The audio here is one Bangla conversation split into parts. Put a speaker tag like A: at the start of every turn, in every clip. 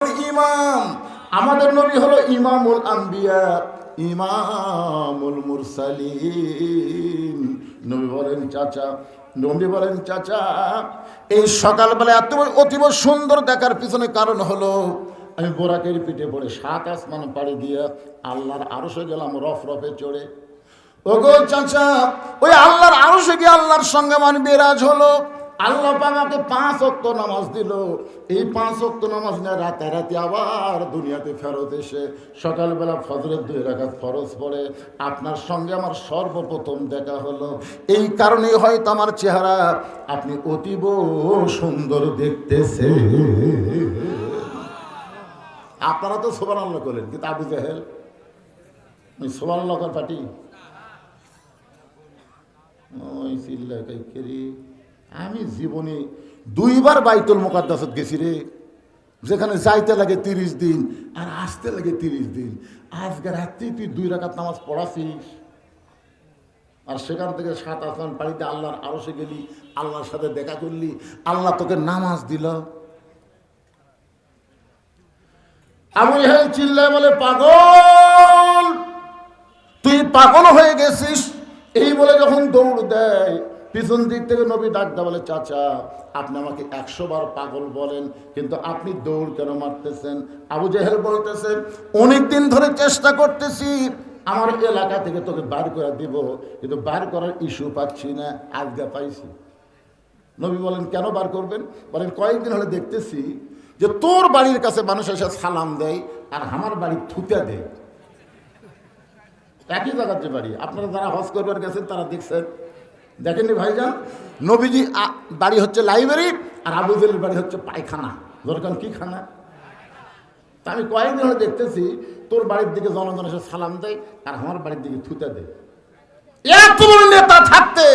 A: ইমাম, আমাদের নবী হলো ইমামুল আম্বিয়া, ইমামুল মুরসালিন। নবী বলেন চাচা, এই সকালবেলা এত অতীব সুন্দর দেখার পিছনে কারণ হলো আমি বোরাকের পিঠে পড়ে 7 আসমান পাড়ি দিয়ে আল্লাহর আরশে গেলাম রফে চড়ে। ওগো চাচা, ওই আল্লাহর আরশে গিয়ে আল্লাহর সঙ্গে আমার বিরাজ হলো। আল্লাহ আমাকে 5 ওয়াক্ত নামাজ দিল। এই 5 ওয়াক্ত নামাজ নিয়ে রাতারাতি আবার দুনিয়াতে ফেরত এসে সকালবেলা ফজরের 2 রাকাত ফরজ পড়ে আপনার সঙ্গে আমার সর্বপ্রথম দেখা হলো। এই কারণেই হয়তো আমার চেহারা আপনি অতীব সুন্দর দেখতেছে। আপনারা তো সুবহানাল্লাহ করলেন, কিন্তু আবু জাহেল ওই সুবহানাল্লাহ কর পাটি ওই চিল্লাকাই কেরি। আমি জীবনে 2 বার বাইতুল মুকাদ্দাসত গেছি রে, যেখানে যাইতে লাগে 30 দিন আর আসতে লাগে 30 দিন। আজকে রাত্রি তুই 2 রাকাত নামাজ পড়াছিস, আর সেখান থেকে 7 আসমান পাড়িতে আল্লাহর আরশে গেলি, আল্লাহর সাথে দেখা করলি, আল্লাহ তোকে নামাজ দিল। আবু জাহেল চিল্লায় বলে, পাগল, তুই পাগল হয়ে গেছিস। এই বলে যখন দৌড় দেয়, পিছন দিক থেকে নবী ডাকতে বলে, চাচা আপনি আমাকে 100 বার পাগল বলেন, কিন্তু আপনি দৌড় কেন মারতেছেন? আবু জাহেল বলতেছে, অনেকদিন ধরে চেষ্টা করতেছি আমার এলাকা থেকে তোকে বার করে দিব, কিন্তু বার করার ইস্যু পাচ্ছি না, আজকে পাইছি। নবী বলেন, কেন বার করবেন? বলেন, কয়েকদিন হলে দেখতেছি যে তোর বাড়ির কাছে মানুষ এসে সালাম দেয় আর আমার বাড়ি থুতে দেয়। একই জায়গার যে বাড়ি, আপনারা যারা হজ করবার গেছেন তারা দেখছেন, দেখেননি ভাইজান? নবীজি বাড়ি হচ্ছে লাইব্রেরি আর আবু জাহেলের বাড়ি হচ্ছে পায়খানা। দরকার কি খানা? তা আমি কয়েকদিন হলে দেখতেছি তোর বাড়ির দিকে জনগণ এসে সালাম দেয় আর আমার বাড়ির দিকে থুতে দেয়। এত বড় নেতা থাকতে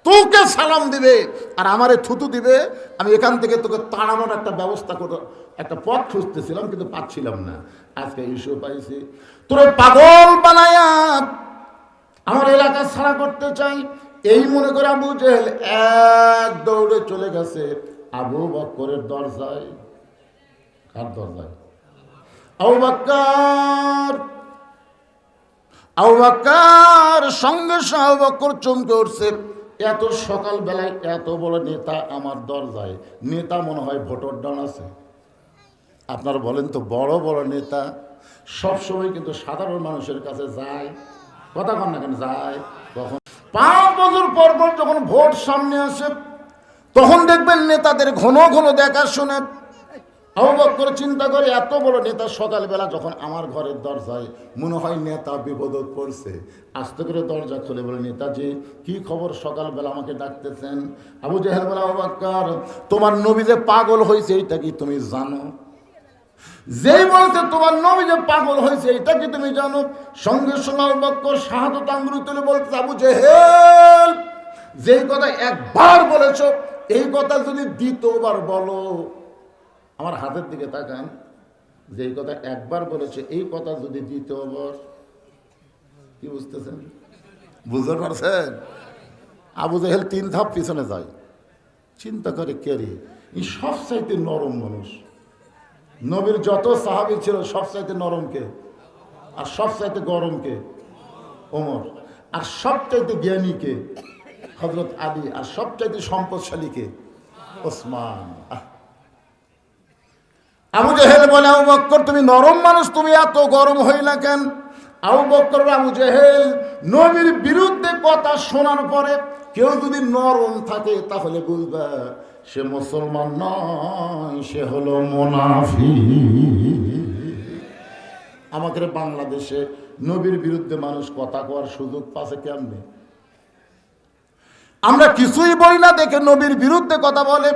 A: তোকে সালাম দিবে আর আমারে থুতু দিবে, আমি এখান থেকে তোকে তাড়ানোর একটা ব্যবস্থা করে একটা পথ খুঁজতেছিলাম, কিন্তু পাচ্ছিলাম না। আজকে ইস্যু পাইছি, তোর পাগল বানায়া আমার এলাকা ছাড়া করতে চাই। এই মনে করে আবু জাহেল এক দৌড়ে চলে গেছে আবু বকরের দরজায়। কার দরজায়? আবু বকর সঙ্গে আবু বকর চমকে উঠছে। এত সকাল বেলায় এত বড় নেতা আমার দরজায়। নেতা মনে হয় ভোটর ডান আছে। আপনারা বলেন তো, বড় বড় নেতা সবসময় কিন্তু সাধারণ মানুষের কাছে যায়, কথা কন না কেন যায়? কখন 5 বছর পর পর যখন ভোট সামনে আসে তখন দেখবেন নেতাদের ঘন ঘন দেখা শুনে আবু বকর চিন্তা করে, এত বড় নেতা সকালবেলা যখন আমার ঘরের দরজায়, মনে হয় নেতা বিপদে পড়ছে। আস্তে করে দরজা খুলে বলে, নেতাজি কি খবর, সকালবেলা আমাকে ডাকতেছেন? আবু জাহেল বলে, আবু বকর তোমার নবী যে পাগল হয়েছে এইটা কি তুমি জানো? যেই বলছে তোমার নবী যে পাগল হয়েছে এটা কি তুমি জানো? সঙ্গে সঙ্গে আবু বকর শাহাদাত আঙ্গুল তুলে বলতে, আবু জাহেল যেই কথা একবার বলেছো এই কথা যদি দ্বিতীয়বার বলো, আমার হাতের দিকে তাকান, যেই কথা একবার বলেছে এই কথা যদি দ্বিতীয়বার, কি বুঝতেছেন? বুঝতে পারছেন? আবু জাহেল 3 ধাপ পিছনে যায়, চিন্তা করে, কে রে এই সবচাইতে নরম মানুষ? নবীর যত সাহাবী ছিল সবচাইতে নরম কে? আর সবচাইতে গরম কে? ওমর। আর সবচাইতে জ্ঞানী কে? হযরত আলী। আর সবচাইতে সম্পদশালী কে? ওসমান। আবু জাহেল বলে, আবু বকর তুমি নরম মানুষ, তুমি এত গরম হইলা কেন? আবু বকর, আবু জাহেল নবীর বিরুদ্ধে কথা শোনার পরে কেউ যদি নরম থাকে তাহলে বুঝবা সে মুসলমান নয়, সে হলো মুনাফিক। আমাদের বাংলাদেশে নবীর বিরুদ্ধে মানুষ কথা কওয়ার সুযোগ পাচ্ছে কেমনে? আমরা কিছুই বলি না দেখে নবীর বিরুদ্ধে কথা বলে।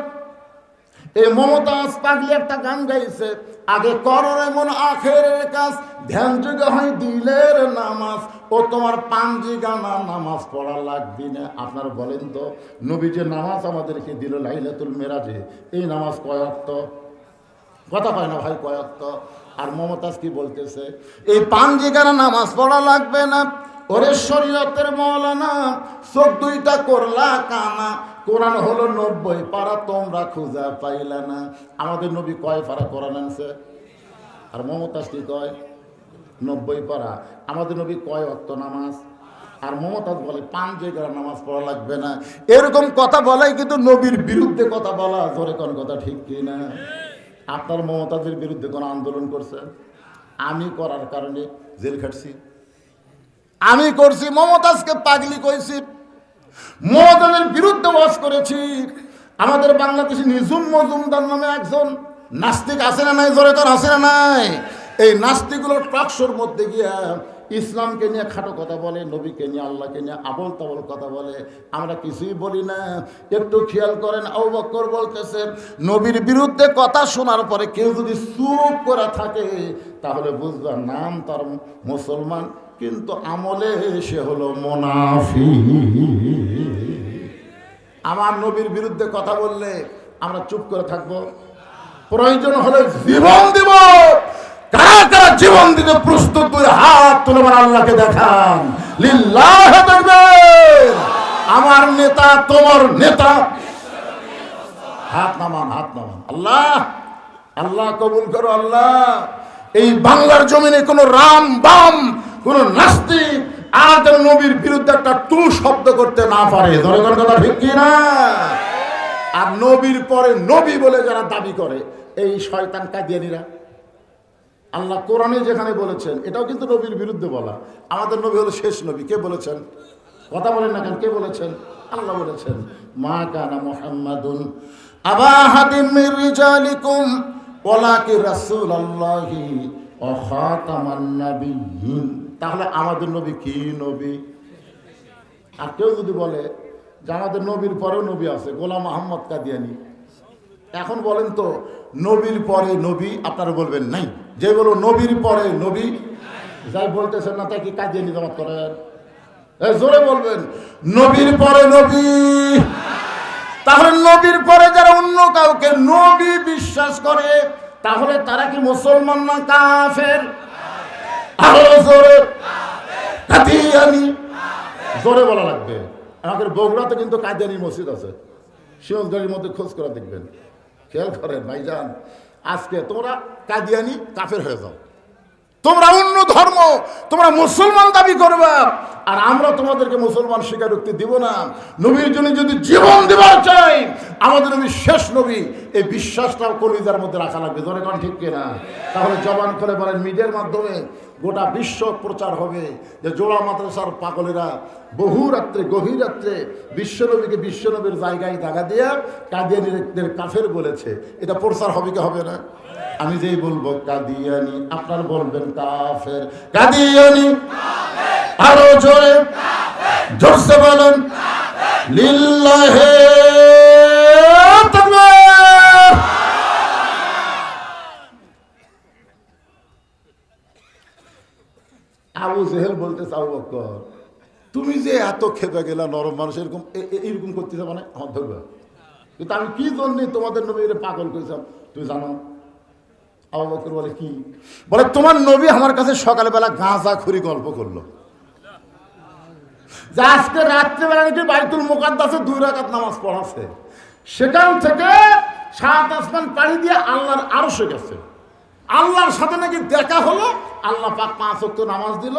A: এই মমতাজ পাগলি একটা গান গাইছে, আগে করো এমন আখেরের কাজ, ধ্যান যুগে হয় দিলের নামাজ, ও তোমার পাঞ্জি গানা নামাজ পড়া লাগবে না। আপনারা বলেন তো, নবী যে নামাজ আমাদেরকে দিল লাইলাতুল মেরাজে, এই নামাজ কয় ওয়াক্ত? কথা কয় না ভাই, কয় ওয়াক্ত? আর মমতাজ কি বলতেছে? এই পাঞ্জি গানা নামাজ পড়া লাগবে না। ওরে শরীয়তের মৌলানা, চোখ 2টা করলা কানা, কোরআন হলো 90 পারা, তোমরা খুঁজা পাইলা না। আমাদের নবী কয় পারা কোরআন আনছে? আর মমতাজ কি কয়? 90 পারা। আমাদের নবী কয় ওয়াক্ত নামাজ? আর মমতাজ বলে 5 জায়গার নামাজ পড়া লাগবে না। এরকম কথা বলাই কিন্তু নবীর বিরুদ্ধে কথা বলা, জোরে কোন কথা ঠিক কি না? আপনার মমতাজের বিরুদ্ধে কোন আন্দোলন করছেন? আমি করার কারণে জেল খাটছি, আমি করছি, মমতাজকে পাগলি কইছি, মমতাজের বিরুদ্ধে ওয়াজ করেছি। আমাদের বাংলাদেশে নিজুম মজুমদার নামে একজন নাস্তিক আছে না নাই? জোরে কোন আছে না নাই? এই নাস্তিকগুলোর টকশোর মধ্যে গিয়া ইসলামকে নিয়ে খাটো কথা বলে, নবীকে নিয়ে, আল্লাহকে নিয়ে আবল তাবল কথা বলে। আমরা কিছুই বলি না। একটু খেয়াল করেন, আবু বকর বলতেছে নবীর বিরুদ্ধে কথা শোনার পরে কেউ যদি চুপ করে থাকে তাহলে বুঝবা নাম তার মুসলমান, কিন্তু আমলে সে হলো মুনাফিক। আমার নবীর বিরুদ্ধে কথা বললে আমরা চুপ করে থাকবো? প্রয়োজন হলে জীবন দিব। কারা কারা জীবন দিতে প্রস্তুত? তুই হাত তুলে আমার আল্লাহকে দেখান। লিল্লাহ তাকবীর। আমার নেতা, তোমার নেতা, হাত নামান, হাত নামান। আল্লাহ, আল্লাহ কবুল করো আল্লাহ। এই বাংলার জমিনে কোন রাম বাম, কোন নাস্তিক আর যেন নবীর বিরুদ্ধে একটা টু শব্দ করতে না পারে। জনগণ কথা ঠিক কি না? আর নবীর পরে নবী বলে যারা দাবি করে, এই শয়তান কাদিয়ানীরা, আল্লাহ কোরআনে যেখানে বলেছেন এটাও কিন্তু নবীর বিরুদ্ধে বলা। আমাদের নবী হলো শেষ নবী। কে বলেছেন? কথা বলেন না কেন? কে বলেছেন? আল্লাহ বলেছেন মা কানা মুহাম্মাদুন আবা আহাদিম মির রিজালিকুম ওয়ালাকিন রাসূলুল্লাহি ওয়া খাতামান নাবিয়্যিন। তাহলে আমাদের নবী কি নবী? আর কেউ যদি বলে যে আমাদের নবীর পরেও নবী আছে, গোলাম মোহাম্মদ কাদিয়ানী, এখন বলেন তো নবীর পরে নবী আপনারা বলবেন নাই? যে বলো নবীর পরে নবী, যাই বলতেছেন না তাই কি কাদিয়ানী জামাত করেন? জোরে বলবেন নবীর পরে নবী। তাহলে নবীর পরে যারা অন্য কাউকে নবী বিশ্বাস করে তাহলে তারা কি মুসলমান না কাফের? আরো জোরে, কাদিয়ানী। জোরে বলা লাগবে। আমাদের বগুড়াতে কিন্তু কাদিয়ানী মসজিদ আছে, শিবগঞ্জের মধ্যে খোঁজ করে দেখবেন। খেয়াল করেন ভাইজান, আজকে তোমরা কাদিয়ানী কাফের হয়ে যাও, তোমরা অন্য ধর্ম, তোমরা মুসলমান দাবি করবা, আর আমরা তোমাদেরকে মুসলমান স্বীকারোক্তি দিব না। নবীর জন্য যদি জীবন দেওয়ার চাই, আমাদের নবী শেষ নবী, এই বিশ্বাসটাও কলিজার মধ্যে রাখা লাগবে। জোরে কোন ঠিক কিনা? তাহলে জবান করে বলেন, মিডিয়ার মাধ্যমে গোটা বিশ্ব প্রচার হবে যে জোড়া মাদ্রাসার পাগলেরা বহু রাত্রে, গভীর রাত্রে বিশ্বনবীকে বিশ্বনবীর জায়গায় দাগা দিয়ে কাদিয়ানীদের কাফের বলেছে। এটা প্রচার হবে কি হবে না? আমি যেই বলবো কাদিয়ানী, আপনার বলবেন কাফের। কাদিয়ানী আরো জোরে, জোরসে বলেন লিল্লাহি তাকবীর। আবু জেহেল বলতেছে আবু বকর, তুমি যে এত খেপে গেলা, নরম মানুষ এরকম এইরকম করতেছে, মানে আমার ধরবে। কিন্তু আমি কি জন্য তোমাদের নবীর পাগল করেছিলাম তুই জানো? আবু বকর বলে কি? বলে তোমার নবী আমার কাছে সকালবেলা গাঁজা খুরি গল্প করলো যে আজকে রাত্রেবেলা নাকি বাইতুল মুকাদ্দাসে 2 রাকাত নামাজ পড়াছে, সেখান থেকে 7 আসমান পাড়ি দিয়ে আল্লাহর আরশে গেছে, আল্লাহর সাথে নাকি দেখা হলো, আল্লাহ পাক 5 ওয়াক্ত নামাজ দিল।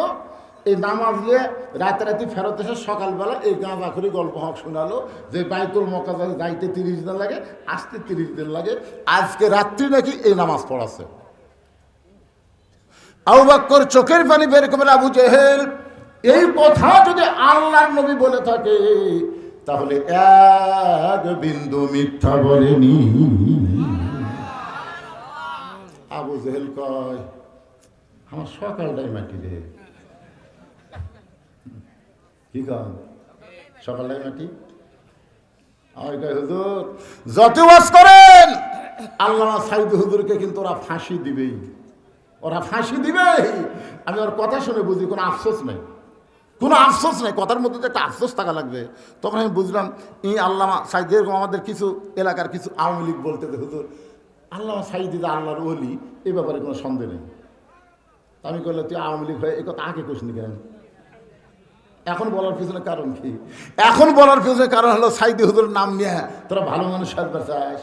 A: এই নামাজ দিয়ে রাতারাতি ফেরত এসে সকালবেলা এই গাঁজা খুরি গল্প হক শোনালো যে বাইতুল মুকাদ্দাস যাইতে 30 দিন লাগে, আসতে 30 দিন লাগে, আজকে রাত্রি নাকি এই নামাজ পড়াছে। আবু বকর চোখের পানি বের করে, আবু জেহেল এই কথা যদি আল্লাহর নবী বলে থাকে তাহলে এক বিন্দু মিথ্যা বলেনি। আবু জেহেল কয় আমার সকালটাই মাটি রে। কি কন সকালটাই মাটি? আমি কয় হুজুর যত ওয়াজ করেন আল্লামা সাইদ হুজুরকে কিন্তু ওরা ফাঁসি দিবেই, ওরা ফাঁসি দিবেই। আমি ওর কথা শুনে বুঝি কোনো আফসোস নেই, কোনো আফসোস নেই, কথার মধ্যে তো একটা আফসোস থাকা লাগবে। তখন আমি বুঝলাম এই আল্লামা সাইদ, এরকম আমাদের কিছু এলাকার কিছু আওয়ামী লীগ বলতে হুজুর আল্লামা সাইদ আল্লাহর ওলি, এ ব্যাপারে কোনো সন্দেহ নেই। আমি করলে তুই আওয়ামী লীগ হয়ে এ কথা আগে কোস নি কেন? এখন বলার পিছনে কারণ কি? এখন বলার পিছনে কারণ হলো সাইদি হুজুর নাম নিয়ে তোরা ভালো মানুষ সাজতে চাস।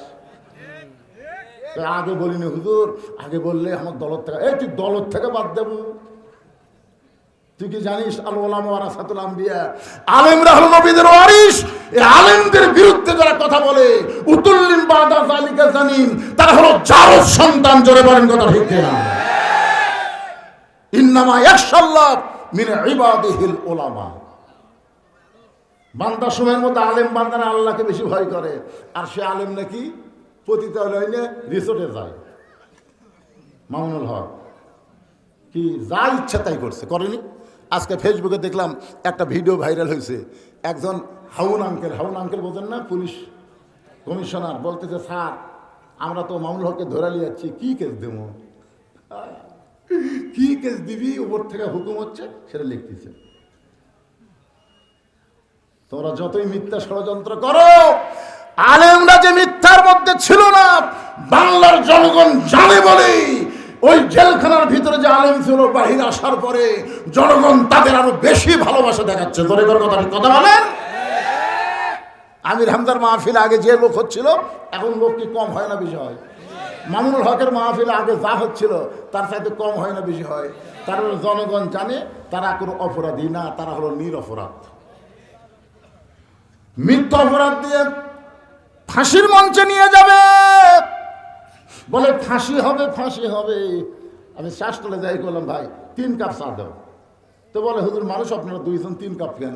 A: আগে বলিনি হুজুর, আগে বললে আমার দলত থেকে, এই তুই দলত থেকে বাদ দেব? তুই কি জানিস আল উলামা ওয়ারাসাতুল আম্বিয়া, আলেমরা হলো নবীদের ওয়ারিস। এই আলেমদের বিরুদ্ধে যারা কথা বলে উতুল্লিম বাদা যালিকা জানিন, তারা হলো জারজ সন্তান। জোরে বলেন কথা ঠিক কিনা? ইন্নামা ইয়াখশাল্লাহ মিন ইবাদিহিল উলামা। বান্দা সময়ের মধ্যে আলেম বান্দারা আল্লাহকে বেশি ভয় করে। আর সে আলেম নাকি পতিতালয়ে রিসোর্টে যায়। মামুনুল হক কি যা ইচ্ছা তাই করছে, করেনি? আজকে ফেসবুকে দেখলাম একটা ভিডিও ভাইরাল হয়েছে। একজন হাউন আঙ্কেল বোঝেন না, পুলিশ কমিশনার, বলতেছে স্যার আমরা তো মামুনুল হককে ধরে নিয়ে যাচ্ছি, কি কেস দেব? কি কেস দিবি? উপর থেকে হুকুম হচ্ছে, সেটা লিখতেছে। তোমরা যতই মিথ্যা ষড়যন্ত্র করো, আলেমরা যে মিথ্যার মধ্যে ছিল না বাংলার জনগণ জানে বলে ওই জেলখানার ভিতরে যে আলেম ছিল, বাহিরে আসার পরে জনগণ তাদের আরো বেশি ভালোবাসা দেখাচ্ছে। ধরে কথা বলেন। আমির হামদার মাহফিল আগে যে লোক হচ্ছিল, এখন লোক কি কম হয় না বেশি হয়? মামুনুল হকের মাহফিল আগে যা হচ্ছিল তার সাথে কম হয় না বেশি হয়? তার জনগণ জানে তারা কোনো অপরাধী না, তারা হলো নিরপরাধ। মিথ্যা অপরাধ দিয়ে ফাঁসির মঞ্চে নিয়ে যাবে, বলে ফাঁসি হবে ফাঁসি হবে। আমি শ্বাসতলে যাই করলাম, ভাই 3 কাপ চা দাও। তো বলে হুজুর মানুষ আপনারা 2 জন 3 কাপ কেন?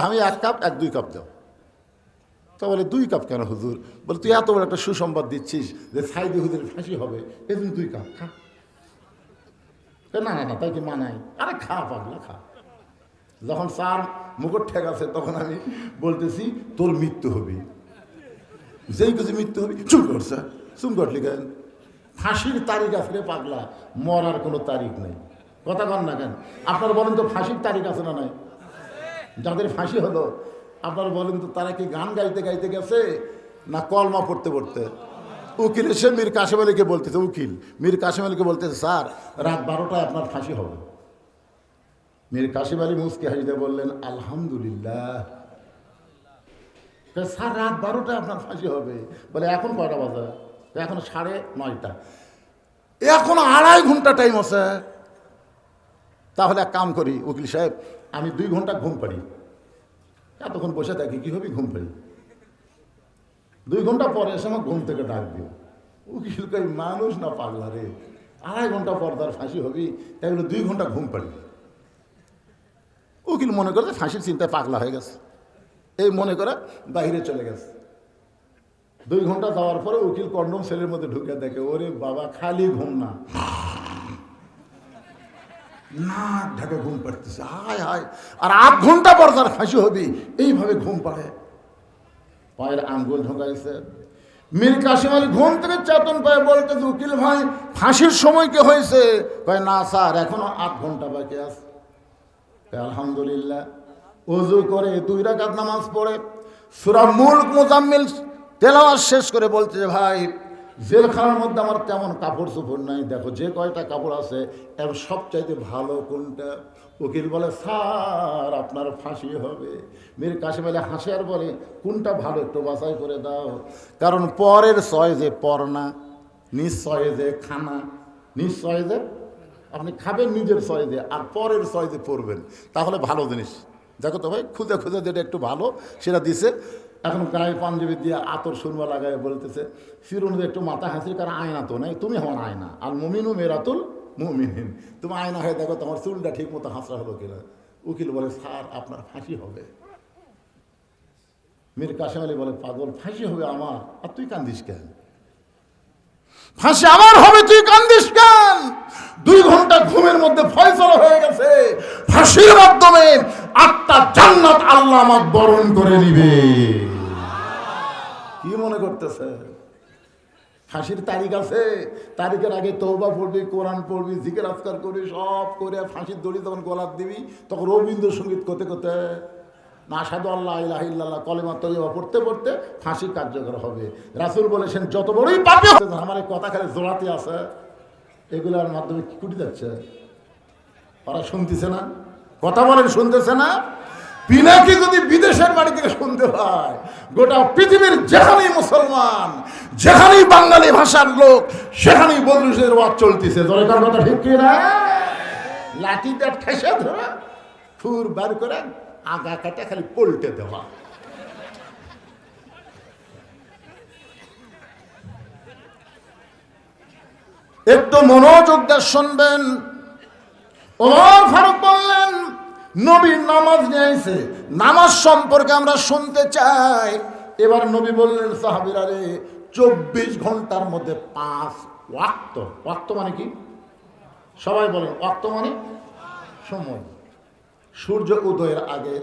A: আমি 1 কাপ 2 কাপ দাও। তো বলে 2 কাপ কেন হুজুর? বলে তুই এত বড় একটা সুসংবাদ দিচ্ছিস যে সাইদি হুজুরের ফাঁসি হবে, এই জন্য 2 কাপ খা। না না না, তাই কি মানাই? আরে খা পাগলা খা। যখন চার মুকুট ঠেক আছে তখন আমি বলতেছি তোর মৃত্যু হবে, যেই কিছু মৃত্যু হবে। চুপ করছে, চুপ করলি কেন? ফাঁসির তারিখ আছে রে পাগলা, মরার কোনো তারিখ নেই। কথা কন না কেন? আপনারা বলেন তো ফাঁসির তারিখ আছে না নাই? যাদের ফাঁসি হলো আপনারা বলেন তো তারা কি গান গাইতে গাইতে গেছে না কলমা পড়তে পড়তে? উকিল এসে মীর কাসেম আলীকে বলতেছে, উকিল মীর কাসেম আলীকে বলতেছে স্যার রাত 12টায় আপনার ফাঁসি হবে। মীর কাসেম আলী মুস্কি হাসিতে বললেন আলহামদুলিল্লাহ। স্যার রাত 12টায় আপনার ফাঁসি হবে? বলে এখন কয়টা বাজে? এখন 9:30। এখন 2.5 ঘন্টা টাইম আছে। তাহলে এক কাম করি উকিল সাহেব, আমি 2 ঘন্টা ঘুম পাড়ি। এতক্ষণ বসে থাকি কি হবে? ঘুম পাড়ি। 2 ঘন্টা পরে এসে আমার ঘুম থেকে ডাক দিও। উকিল কই মানুষ না পাগলা রে, 2.5 ঘন্টা পর তার ফাঁসি হবি, তাই বলে 2 ঘন্টা ঘুম পাড়ি। উকিল মনে করে ফাঁসির চিন্তায় পাগলা হয়ে গেছে, এই মনে করে বাইরে চলে গেছে। 2 ঘন্টা যাওয়ার পরে উকিল কন্ডম সেলের মধ্যে ঢুকে দেখে, ওরে বাবা খালি ঘুম না, নাক ঢাকে ঘুম পাড়তেছে। হায় হায়, আর 8 ঘন্টা পর তার ফাঁসি হবি, এইভাবে ঘুম পাড়ে। পায়ের আঙ্গুল ঢোকাইছে। মীর কাসেম আলী ঘুম থেকে চেতন পায়ে বলতেছে, উকিল ভাই ফাঁসির সময় কি হয়েছে? কয় না স্যার এখনো 8 ঘন্টা বাকি আছে। আলহামদুলিল্লাহ। ওযু করে 2 রাকাত নামাজ পড়ে সূরা মুলক মুজাম্মিল তেলাওয়াত শেষ করে বলতেছে, ভাই জেলখানার মধ্যে আমার তেমন কাপড় চোপড় নাই, দেখো যে কয়টা কাপড় আছে এর সবচাইতে ভালো কোনটা? উকিল বলে স্যার আপনার ফাঁসি হবে। মীর কাসেম আলী হাসে আর বলে কোনটা ভালো একটু বাছাই করে দাও, কারণ পরের সয়েজে পড়না, নিঃসয়েজে খানা, নিঃসয়েজে আপনি খাবেন নিজের সয়েজে, আর পরের সয়েজে পড়বেন, তাহলে ভালো জিনিস। দেখো তো ভাই খুঁজে খুঁজে যেটা একটু ভালো সেটা দিছে। এখন গায়ে পাঞ্জাবি দিয়ে আতর সুরমা লাগায় বলতেছে, ফিরুন একটু মাথা হাসির, কারণ আয়না তো নেই, তুমি আমার আয়না, আর মুমিনু মেরাতুল মুমিনিন, তুমি আয়না হয়ে দেখো তোমার চুলটা ঠিক মতো হাসরা হলো কিনা। উকিল বলে স্যার আপনার ফাঁসি হবে। মীর কাসেম আলী বলে পাগল, ফাঁসি হবে আমার, আর তুই কান্দিস কেন? ফাঁসি আমার হবে, তুই কান্দিস কেন? 2 ঘন্টা ঘুমের মধ্যে ফয়সালা হয়ে গেছে, ফাঁসির মাধ্যমে 8টা জান্নাত আল্লাহ আমাকে বরণ করে নিবে। কি মনে করতেছে? ফাঁসির তারিখ আছে, তারিখের আগে তওবা পড়বি, কোরআন পড়বি, জিকির আজকার করবি, সব করে ফাঁসির দড়ি তখন গলাত দিবি, তখন রবীন্দ্রসঙ্গীত করতে করতে না আশহাদু আল্লা ইলাহা ইল্লাল্লাহ কলেমা তয়্যিবা পড়তে পড়তে ফাঁসি কার্যকর হবে। রাসূল বলেছেন যত বড়ই পাপী আমার এই কথা খালি জোড়াতে আছে, এগুলোর মাধ্যমে কি কুটি যাচ্ছে, ওরা শুনতেছে না? কথা বলেন, শুনতেছে না? পিনাকি যদি বিদেশের বাড়ি থেকে শুনতে পায়, গোটা পৃথিবীর যেখানেই মুসলমান, যেখানেই বাঙালি ভাষার লোক, সেখানেই বদরুশের ওয়াজ চলতেছে। দরকার কথা ঠিক কি না? লাঠিটা ঠেসে ধরা, ফুর বার করে আগা কাটা খালি পল্টে দেওয়া। একটু মনোযোগ দিয়ে শুনবেন। ওমর ফারুক বললেন, নবী নামাজ নিয়ে আইছে, নামাজ সম্পর্কে আমরা শুনতে চাই। এবার নবী বললেন, সাহাবীরা রে, 24 ঘন্টার মধ্যে 5 ওয়াক্ত। ওয়াক্ত মানে কি? সবাই বলেন, ওয়াক্ত মানে সময়। সূর্য উদয়ের আগে,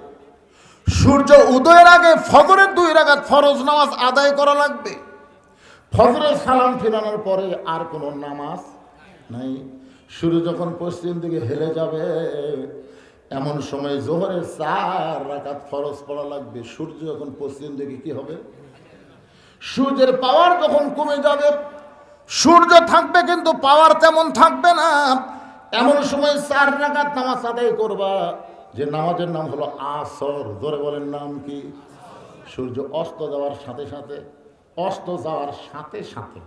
A: সূর্য উদয়ের আগে ফজরের 2 রাকাত ফরজ নামাজ আদায় করা লাগবে। ফজরের সালাম ফিরানোর পরে আর কোনো নামাজ নাই। সূর্য যখন পশ্চিম দিকে হেলে যাবে, এমন সময় জোহরের 4 রাকাত ফরজ পড়া লাগবে। সূর্য যখন পশ্চিম দিকে কি হবে? সূর্যের পাওয়ার যখন কমে যাবে, সূর্য থাকবে কিন্তু পাওয়ার তেমন থাকবে না, এমন সময় 4 রাকাত নামাজ আদায় করবা, যে নামাজের নাম হলো আসর। ধরে বলেন, নাম কি? সূর্য অস্ত যাওয়ার সাথে সাথে, অস্ত যাওয়ার সাথে সাথে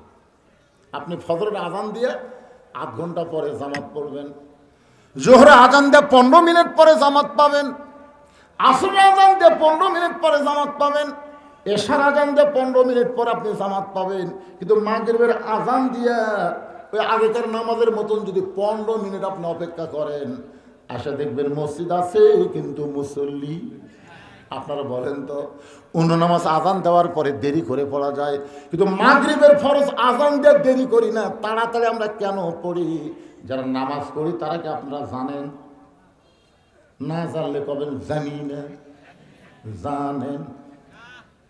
A: আপনি ফজরের আজান দিয়ে 8 ঘন্টা পরে জামাত পড়বেন, জোহরে আজান দিয়ে 15 মিনিট পরে জামাত পাবেন, আসরের আজান দিয়ে 15 মিনিট পরে জামাত পাবেন, এশার আজান দিয়ে 15 মিনিট পর আপনি জামাত পাবেন। কিন্তু মাগরিবের আজান দিয়ে ওই আগেকার নামাজের মতন যদি 15 মিনিট আপনি অপেক্ষা করেন, আসা দেখবেন মসজিদ আছে কিন্তু মুসল্লি। আপনারা বলেন তো, অন্য নামাজ আজান দেওয়ার পরে দেরি করে পড়া যায়, কিন্তু মাগরিবের ফরজ আজান দিয়ে দেরি করি না, তাড়াতাড়ি আমরা কেন পড়ি? যারা নামাজ পড়ি তারা কি আপনারা জানেন? না জানলে কবেন জানি না। জানেন?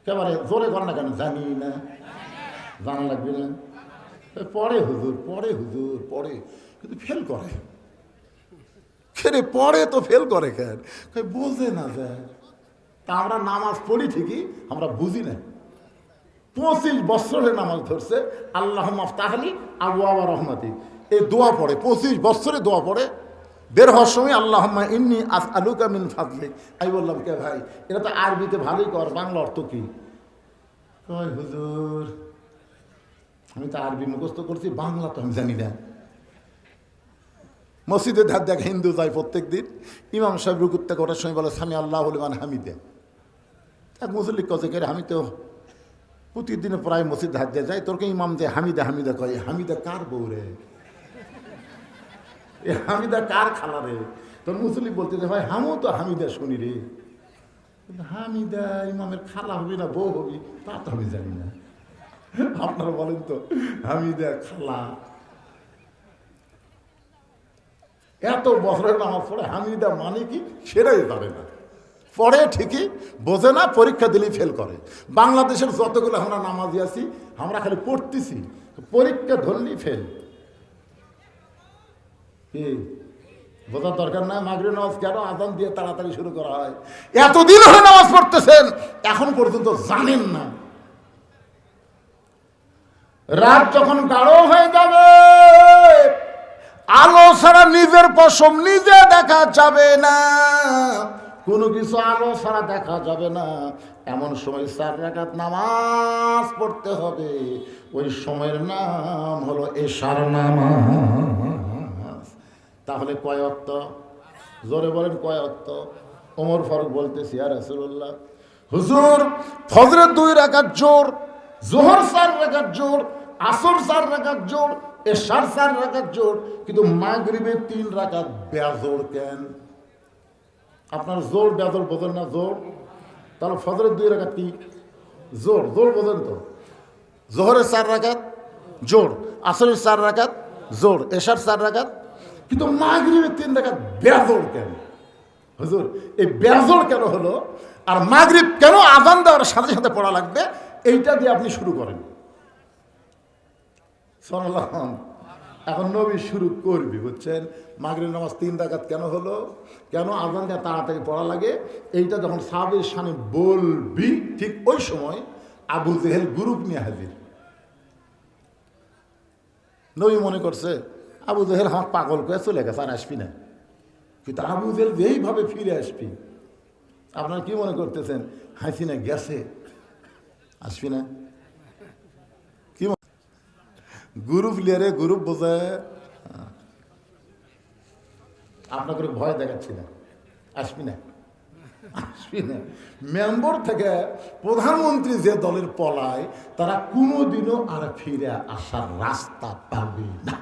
A: একেবারে জোরে কর না কেন, জানি না। জানা লাগবে না? পড়ে হুজুর, পড়ে হুজুর, পড়ে, কিন্তু ফেল করে। খেরে পড়ে তো ফেল করে কেন? বোঝে না যায়। তা আমরা নামাজ পড়ি ঠিকই, আমরা বুঝি না। 25 বছরের নামাজ ধরছে, আল্লাহ মাফতাহলি আবওয়াবা রহমাতি, এই দোয়া পড়ে, 25 বছরে দোয়া পড়ে। বের হওয়ার সময় আল্লাহুম্মা ইন্নী আসআলুকা মিন ফাদলিক। আমি বললাম, কে ভাই, এটা তো আরবিতে ভালোই কর, বাংলা অর্থ কি? কয় হুজুর, আমি তো আরবি মুখস্থ করছি, বাংলা তো আমি জানি না। মসজিদে ধার দেখ হিন্দু যায় প্রত্যেক দিন, ইমাম সাহেব রুকুর থেকে ওঠার সময় বলে সামি আল্লাহু লিমান হামিদা। এক মুসল্লি কছে কে, আমি তো প্রতিদিনে প্রায় মসজিদ হাত দিয়ে যাই, তোরকে ইমাম যে হামিদা হামিদা কয়, হামিদা কার বউ রে? এ হামিদা কার খালা রে? তোর মুসল্লি বলতে যে ভাই, আমিও তো হামিদা শুনি রে। হামিদা ইমামের খালা হবি না বউ হবি তা তো আমি জানি না। আপনারা বলেন তো, হামিদা খালা, এত বছরের নামাজ পড়ে হামিদা মানে কি সেটাই জানে না। পড়ে ঠিকই, বোঝে না, পরীক্ষা দিলেই ফেল করে। বাংলাদেশের যতগুলো আমরা নামাজি আছি, আমরা খালি পড়তেছি, পরীক্ষা ধরলেই ফেল। কি বোঝার দরকার না? মাগরিব নামাজ কেন আজান দিয়ে তাড়াতাড়ি শুরু করা হয়? এতদিন হলে নামাজ পড়তেছেন, এখন পর্যন্ত জানেন না। রাত যখন গাঢ় হয়ে যাবে, আলো ছাড়া নিজের পশম নিজে দেখা যাবে না, কোনো কিছু আলো ছাড়া দেখা যাবে না, এমন সময় 4 রাকাত নামাজ পড়তে হবে। ওই সময়ের নাম হলো এশার নামাজ। তাহলে কয় ওয়াক্ত? জোরে বলেন, কয় ওয়াক্ত? ওমর ফারুক বলতেছি, ইয়া রাসূলুল্লাহ, হুজুর, ফজরের 2 রাকাত জোর, জোহর 4 রাকাত জোর, আসর 4 রাকাত জোর, এশার 4 রাকাত জোর, কিন্তু মাগরিবে 3 রাকাত বেজোর কেন? আপনার জোর বেজোর বোঝেন না? জোর তাহলে ফজরের 2 রাকাত কি জোর? জোর বোঝেন তো? জোহরের 4 রাকাত জোর, আসরের 4 রাকাত জোর, এশার 4 রাকাত, কিন্তু মাগরিবে 3 রাকাত বেজোর কেন? হুজুর, এই বেজোর কেন হলো, আর মাগরিব কেন আজান দেওয়ার সাথে সাথে পড়া লাগবে, এইটা দিয়ে আপনি শুরু করেন। সুবহানাল্লাহ। এখন নবী শুরু করবি, বুঝছেন? মাগরিব নামাজ 3 রাকাত কেন হলো, কেন আজানটা তাড়াতাড়ি পড়া লাগে, এইটা যখন সাহাবীর সামনে বলবি, ঠিক ওই সময় আবু জেহেল গ্রুপ নিয়ে হাজির। নবী মনে করছে আবু জেহেল আমার পাগল করে চলে গেছে, আর আসবি না। কিন্তু আবু জেহেল যেইভাবে ফিরে আসবি, আপনারা কি মনে করতেছেন হাসিনা গেছে? আসবি না? কি গ্রুপ লিয়ারে গ্রুপ বোঝায়, আপনাকে ভয় দেখাচ্ছি না, আসবি না, আসবি না। মেম্বার থেকে প্রধানমন্ত্রী যে দলের পলায়, তারা কোনোদিনও আর ফিরে আসার রাস্তা পাবে না।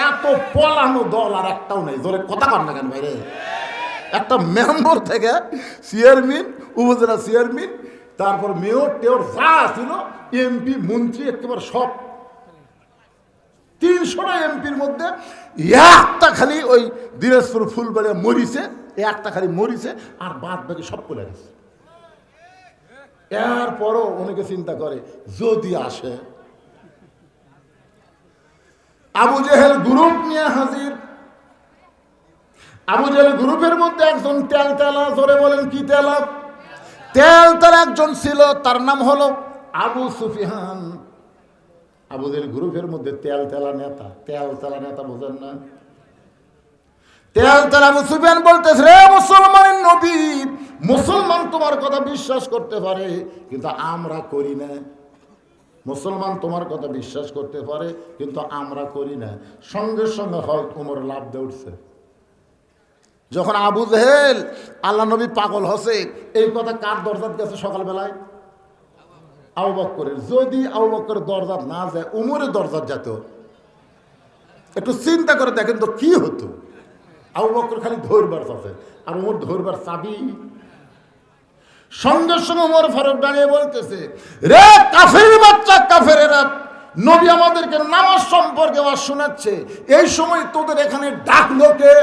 A: এত পলানো দল আর একটাও নেই। জোরে কথা কর না কেন ভাইরে? একটা মেম্বার থেকে চেয়ারম্যান, উপজেলা চেয়ারম্যান, তারপর মেয়র টেয়র যা ছিল, এমপি মন্ত্রী, একেবারে সব 300টা এমপির মধ্যে একটা খালি ওই দিনাজপুর ফুলবাড়িয়া মরিছে, একটা খালি মরিছে, আর বাদ বাকি সব চলে গেছে। এরপরও অনেকে চিন্তা করে যদি আসে। আবু জেহেল গ্রুপ নিয়ে হাজির। আবু জেহেল গ্রুপের মধ্যে একজন তেলতেলা, জোরে বলেন কি তেলা? তেলতেলা একজন ছিল, তার নাম হলো আবু সুফিয়ান। আবু জেহেল গ্রুপের মধ্যে তেলতেলা নেতা। তেলতেলা নেতা বোঝেন না? তেলতেলা আবু সুফিয়ান বলতেছে, রে মুসলমানের নবী, মুসলমান তোমার কথা বিশ্বাস করতে পারে, কিন্তু আমরা করি না। মুসলমান তোমার কথা বিশ্বাস করতে পারে, কিন্তু আমরা করি না। সঙ্গে সঙ্গে হয়তো উমর লাভ দিয়ে উঠছে। যখন আবু জেহেল আল্লাহ নবী পাগল হসে, এই কথা কার দরজাত গেছে সকালবেলায়? আবু বকরের। যদি আবু বকরের দরজাত না যায়, উমরের দরজাত যেত। একটু চিন্তা করে দেখেন তো কি হতো। আবু বকর খালি ধরবার আছে, আর উমর ধরবার চাবি। সঙ্গে সঙ্গে উমর ফারুক দাঁড়িয়ে বলতেছে, রে কাফের বাচ্চা, কাফেরেরা, নবী আমাদেরকে নামাজ সম্পর্কে আবার শোনাচ্ছে, এই সময় তোদের এখানে ডাকলো কে?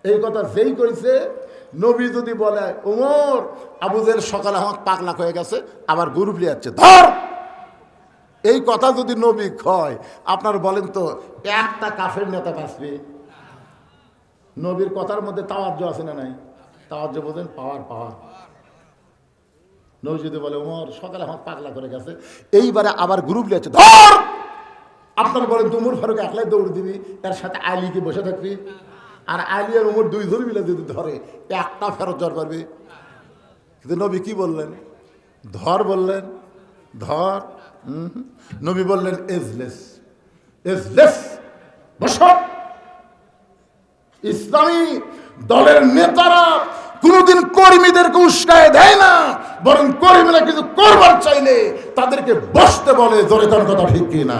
A: এই কথা যেই করেছে, নবী যদি বলে ওমর, আবু জেহেল সকালে আমার পাগলা হয়ে গেছে, আবার গ্রুপ লিয়ে যাচ্ছে, ধর। এই কথা যদি নবী কয়, আপনার বলেন তো একটা কাফের নেতা বাঁচবে? নবীর কথার মধ্যে তাওয়াজ্জু আছে না নাই? তাওয়াজ্জু বোঝেন? পাওয়ার, পাওয়ার। নবী যদি বলে ওমর সকালে আমার পাগলা করে গেছে, এইবারে আবার গ্রুপ লিয়ে যাচ্ছে, ধর। আপনার বলেন তো উমর ফারুক একলাই দৌড় দিবি, এর সাথে আলীকে বসে থাকবি? আর আলী আর উমর দুইজন মিলে যদি ধরে, একটা ফেরত জ্বর পারবে? কিন্তু নবী কি বললেন? ধর বললেন, ধর। নবী বললেন এজলেস, এজলেস, বসো। ইসলামী দলের নেতারা কোনদিন কর্মীদেরকে উস্কায় দেয় না, বরং কর্মীরা কিছু করবার চাইলে তাদেরকে বসতে বলে। জোরে কোন কথা ঠিক কিনা?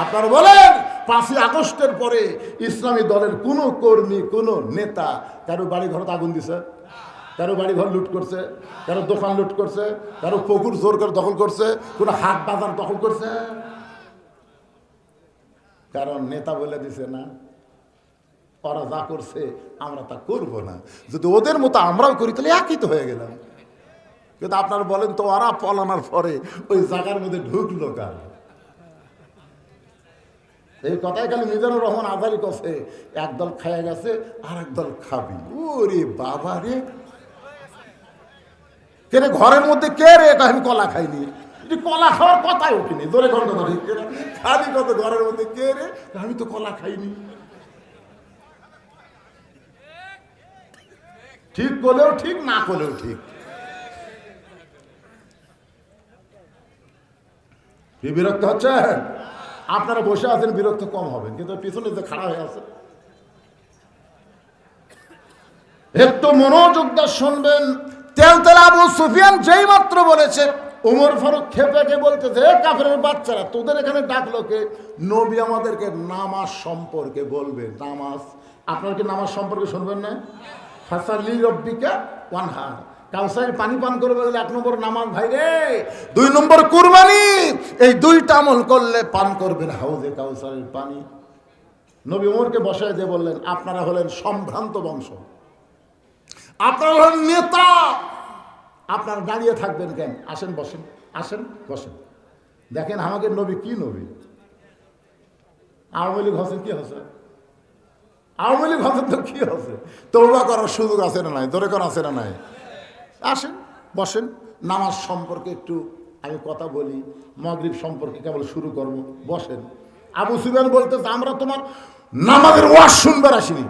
A: আপনারা বলেন 5ই আগস্টের পরে ইসলামী দলের কোনো কর্মী, কোনো নেতা কারো বাড়ি ঘরত আগুন দিছে? কারো বাড়ি ঘর লুট করছে? কারো দোকান লুট করছে? কারো পুকুর জোর করে দখল করছে? কোনো হাট বাজার দখল করছে? কারণ নেতা বলে দিছে না, ওরা যা করছে আমরা তা করব না। যদি ওদের মতো আমরাও করি তাহলে একই তো হয়ে গেলাম। কিন্তু আপনারা বলেন তো, ওরা পলানোর পরে ওই জায়গার মধ্যে ঢুকলো কার? এই কথাই খালি মিজানুর রহমান আজারি করছে, একদল খাইয়া গেছে আর একদল খাবি। ওরে বাবা রে, কে রে ঘরের মধ্যে? কে রে? আমি কলা খাইনি। কলা খাওয়ার কথাই ওঠেনি। ধরে ঘর কথা ঠিক খাবি কত ঘরের মধ্যে? কে রে? আমি তো কলা খাইনি। ঠিক করলেও ঠিক, না করলেও ঠিক। কি বিরক্ত হচ্ছেন? আপনারা বসে আছেন, বিরক্ত কম হবেন, কিন্তু পিছনে যে খাড়া হয়ে আছে, একটু মনোযোগ দিয়ে শুনবেন। তেলতেলা আবু সুফিয়ান যেই মাত্র বলেছে, উমর ফারুক খেপে বলতেছে, কাফেরের বাচ্চারা, তোদের এখানে ডাকলো কে? নবী আমাদেরকে নামাজ সম্পর্কে বলবে। নামাজ, আপনারা কি নামাজ সম্পর্কে শুনবেন না? ফাসাল্লি রব্বিকা ওয়ানহার, কাউসারের পানি পান করবে গেলে 1 নম্বর নামাজ ভাই রে, 2 নম্বর কুরবানি। এই 2টা আমল করলে পান করবেন হাউজে কাউসারের পানি। নবী ওমরকে বসায় দিয়ে বললেন, আপনারা হলেন সম্ভ্রান্ত বংশ, আপনারা হলেন নেতা, আপনারা দাঁড়িয়ে থাকবেন কেন? আসেন বসেন, আসেন বসেন। দেখেন আমাদের নবী কি নবী। আওয়ামী লীগ হচ্ছেন কি হচ্ছে? আওয়ামী লীগ হচ্ছেন তো কি হচ্ছে? তওবা করার সুযোগ আছে না নাই? দরকার আছে না নাই? আসেন বসেন। নামাজ সম্পর্কে একটু আমি কথা বলি, মাগরিব সম্পর্কে কেবল শুরু করব, বসেন। আবু সুফিয়ান বলতেছে আমরা তোমার নামাজের ওয়াজ শুনবার আসিনি।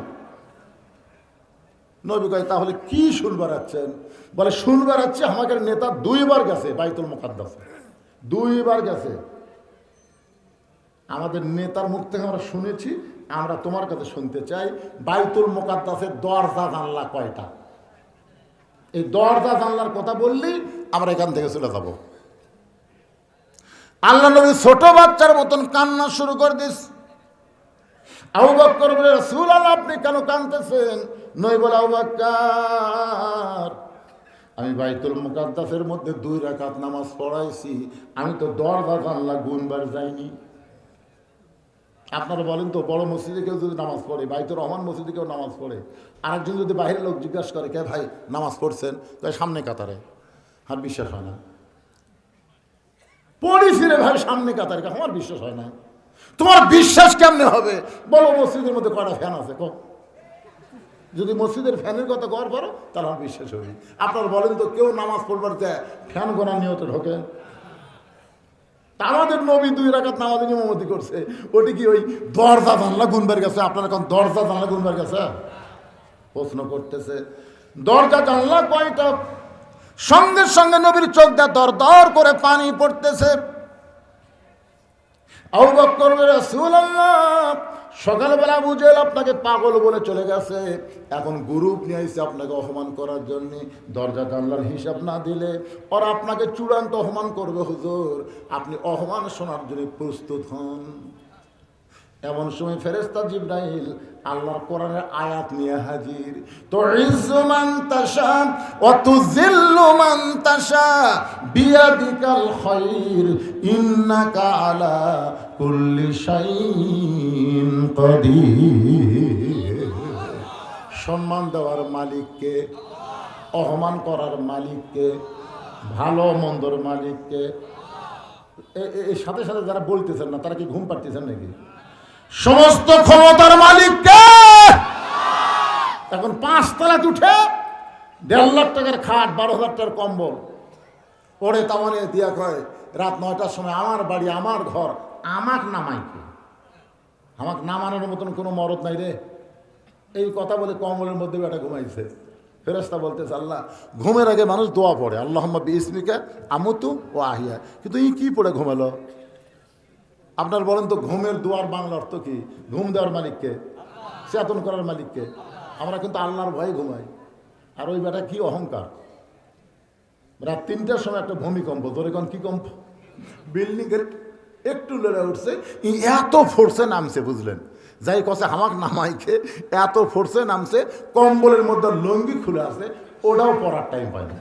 A: নবী কয় তাহলে কি শুনবার আছেন? বলে শুনবার আছে আমাদের নেতা 2 বার গেছে বাইতুল মুকাদ্দাসে, 2 বার গেছে। আমাদের নেতার মুখ থেকে আমরা শুনেছি, আমরা তোমার কাছে শুনতে চাই বাইতুল মুকাদ্দাসের দরজা জানলা কয়টা? এই দরজা জানলার কথা বললেই আমরা এখান থেকে চলে যাব। আল্লাহ নবী ছোট বাচ্চার মতন কান্না শুরু করে দিস। আবু বকর বলে রাসূলুল্লাহ আপনি কেন কাঁদতেছেন? নবী বলে আবু বকর আমি বাইতুল মুকাদ্দাসের মধ্যে 2 রাকাত নামাজ পড়াইছি, আমি তো দরজা জানলা গুনবার যাইনি। আপনারা বলেন তো বড় মসজিদে কেউ যদি নামাজ পড়ে, বাইতুর রহমান মসজিদে কেউ নামাজ পড়ে, আরেকজন যদি বাইরের লোক জিজ্ঞাসা করে কে ভাই নামাজ পড়ছেন, তাই সামনে কাতারে, আর বিশ্বাস হয় না। পড়েছি রে ভাই সামনে কাতারে, আমার বিশ্বাস হয় না। তোমার বিশ্বাস কেমনে হবে? বলো মসজিদের মধ্যে কয়টা ফ্যান আছে? যদি মসজিদের ফ্যানের কথা গড় করো তাহলে আমার বিশ্বাস হবে। আপনারা বলেন তো কেউ নামাজ পড়বার চায় ফ্যান গোনা নিয়ত ঢোকে? আমাদের নবী 2 রাকাত নামাজে ইমামতি করছে, ওটি কি ওই দরজা জানলা গুনবার গেছে? আপনারা কোন দরজা জানলা গুনবার গেছে? প্রশ্ন করতেছে দরজা জানলা কয়টা? সঙ্গে সঙ্গে নবীর চোখ দিয়ে দর দর করে পানি পড়তেছে। আবু বকর বলে রাসূলুল্লাহ সকালবেলা আবু জেহেল আপনাকে পাগল বলে চলে গেছে, এখন গ্রুপ নিয়ে এসে আপনাকে অপমান করার জন্য। দরজা জানলার হিসাব না দিলে ওরা আপনাকে চূড়ান্ত অপমান করবে হুজুর, আপনি অপমান শোনার জন্য প্রস্তুত হন। এমন সময় ফেরেশতা জিবরাইল আল্লাহর কোরআনের আয়াত নিয়ে হাজির। তুইজ্জু মান তাশা ওয়া তুযিল্লু মান তাশা বিয়াদিকাল খায়র ইন্নাকা আলা কুল্লি শাইইন কাদির। সম্মান দেওয়ার মালিককে, অপমান করার মালিককে, ভালো মন্দর মালিককে। এর সাথে সাথে যারা বলতেছেন না তারা কি ঘুম পাড়তেছেন নাকি? সমস্ত ক্ষমতার মালিককে। এখন 5 তলায় উঠে 1.5 লাখ টাকার খাট, 12,000 টাকার কম্বল পরে তামানে দিয়া কয় রাত 9টার সময় আমার বাড়ি আমার ঘর, আমাক নামাইকে, আমাক নামানোর মতন কোনো মরদ নাই রে। এই কথা বলে কম্বলের মধ্যে বেটা ঘুমাইছে। ফেরেশতা বলতেছে আল্লাহ ঘুমের আগে মানুষ দোয়া পড়ে আল্লাহুম্মা বিইসমিকা আমুতু ওয়া আহিয়া, কিন্তু এই কি পড়ে ঘুমালো? আপনার বলেন তো ঘুমের দোয়ার বাংলা অর্থ কি? ঘুম দেওয়ার মালিককে, চেতন করার মালিককে। আমরা কিন্তু আল্লাহর ভয়ে ঘুমাই। আর ওই বেটা কি অহংকার! রাত 3টার সময় একটা ভূমিকম্প, ধরে কোন কি কম্প, বিল্ডিংয়ের একটু লড়ে উঠছে, এত ফোর্সে নামছে বুঝলেন, যাই কষে হামাক নামাইকে এত ফোর্সে নামছে, কম্বলের মধ্যে লঙ্গি খুলে আছে, ওটাও পরার টাইম পায় না।